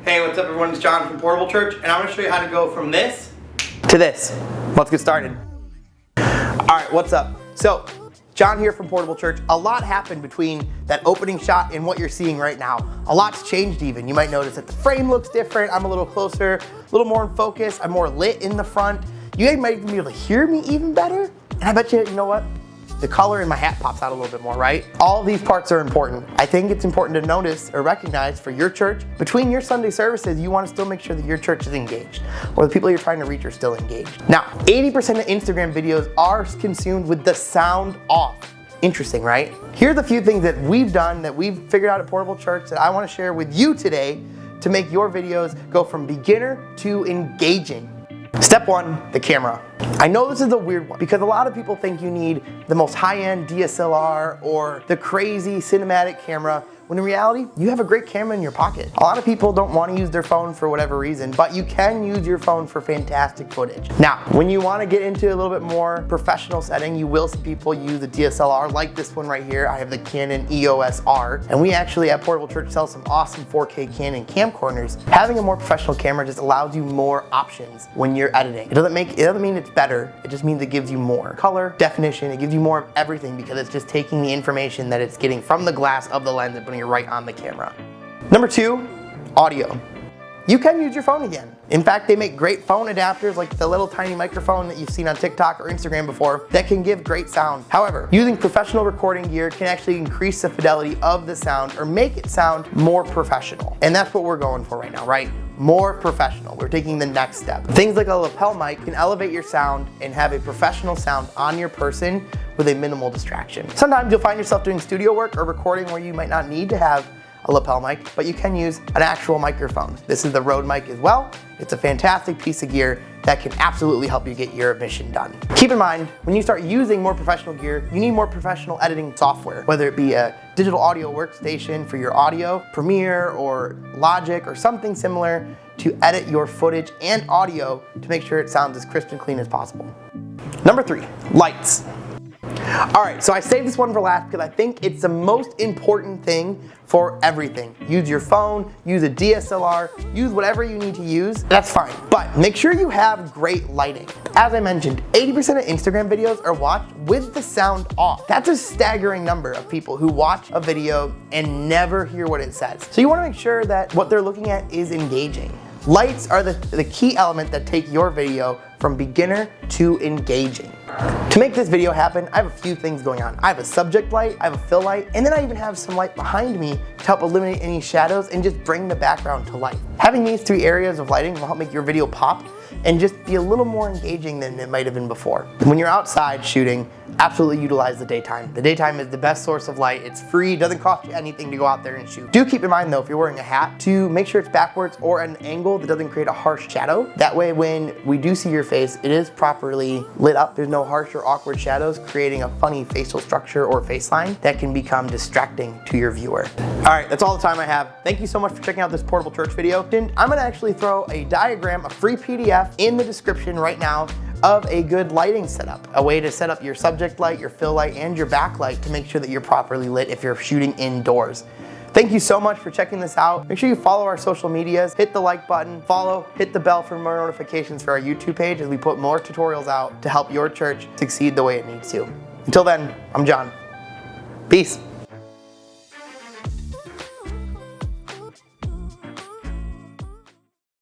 Hey, what's up everyone? It's John from Portable Church, and I'm going to show you how to go from this to this. Let's get started. Alright, what's up? So, John here from Portable Church. A lot happened between that opening shot and what you're seeing right now. A lot's changed even. You might notice that the frame looks different. I'm a little closer, a little more in focus. I'm more lit in the front. You might even be able to hear me even better. And I bet you know what? The color in my hat pops out a little bit more, right? All of these parts are important. I think it's important to notice or recognize for your church, between your Sunday services, you want to still make sure that your church is engaged, or the people you're trying to reach are still engaged. Now, 80% of Instagram videos are consumed with the sound off. Interesting, right? Here's a few things that we've done, that we've figured out at Portable Church that I want to share with you today to make your videos go from beginner to engaging. Step one, the camera. I know this is a weird one because a lot of people think you need the most high-end DSLR or the crazy cinematic camera, when in reality, you have a great camera in your pocket. A lot of people don't want to use their phone for whatever reason, but you can use your phone for fantastic footage. Now, when you want to get into a little bit more professional setting, you will see people use a DSLR like this one right here. I have the Canon EOS R, and we actually at Portable Church sell some awesome 4K Canon camcorders. Having a more professional camera just allows you more options when you're editing. It doesn't mean it's better, it just means it gives you more color, definition, it gives you more of everything because it's just taking the information that it's getting from the glass of the lens and putting it right on the camera. Number two, audio. You can use your phone again. In fact, they make great phone adapters like the little tiny microphone that you've seen on TikTok or Instagram before that can give great sound. However, using professional recording gear can actually increase the fidelity of the sound or make it sound more professional. And that's what we're going for right now, right? More professional. We're taking the next step. Things like a lapel mic can elevate your sound and have a professional sound on your person with a minimal distraction. Sometimes you'll find yourself doing studio work or recording where you might not need to have a lapel mic, but you can use an actual microphone. This is the Rode mic as well. It's a fantastic piece of gear that can absolutely help you get your mission done. Keep in mind, when you start using more professional gear, you need more professional editing software, whether it be a digital audio workstation for your audio, Premiere or Logic or something similar to edit your footage and audio to make sure it sounds as crisp and clean as possible. Number three, lights. All right, so I saved this one for last because I think it's the most important thing for everything. Use your phone, use a DSLR, use whatever you need to use, that's fine. But make sure you have great lighting. As I mentioned, 80% of Instagram videos are watched with the sound off. That's a staggering number of people who watch a video and never hear what it says. So you want to make sure that what they're looking at is engaging. Lights are the key element that take your video from beginner to engaging. To make this video happen, I have a few things going on. I have a subject light, I have a fill light, and then I even have some light behind me to help eliminate any shadows and just bring the background to life. Having these three areas of lighting will help make your video pop and just be a little more engaging than it might have been before. When you're outside shooting, absolutely utilize the daytime. The daytime is the best source of light. It's free, doesn't cost you anything to go out there and shoot. Do keep in mind though, if you're wearing a hat, to make sure it's backwards or at an angle that doesn't create a harsh shadow. That way when we do see your face, it is properly lit up. There's no harsh or awkward shadows creating a funny facial structure or face line that can become distracting to your viewer. All right, that's all the time I have. Thank you so much for checking out this Portable Church video. And I'm gonna actually throw a diagram, a free PDF in the description right now of a good lighting setup, a way to set up your subject light, your fill light, and your backlight to make sure that you're properly lit if you're shooting indoors. Thank you so much for checking this out. Make sure you follow our social medias, hit the like button, follow, hit the bell for more notifications for our YouTube page as we put more tutorials out to help your church succeed the way it needs to. Until then, I'm John. Peace.